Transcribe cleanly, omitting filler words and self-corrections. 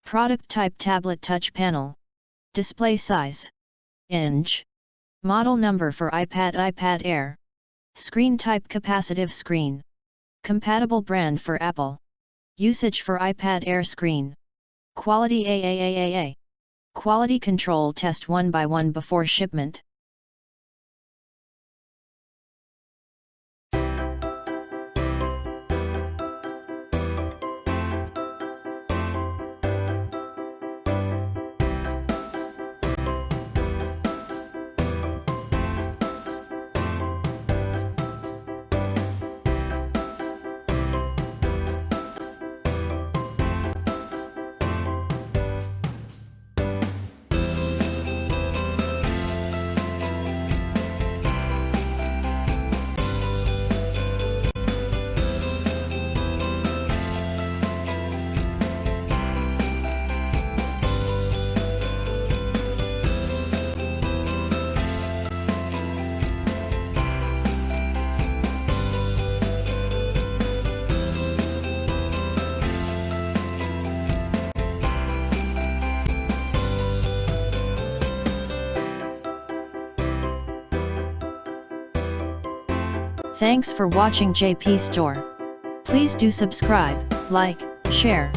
Product type tablet touch panel. Display size inch. Model number for iPad Air. Screen type capacitive screen. Compatible brand for Apple. Usage for iPad Air screen. Quality AAAAA. Quality control test 1 by 1 before shipment. Thanks for watching JP Store. Please do subscribe, like, share.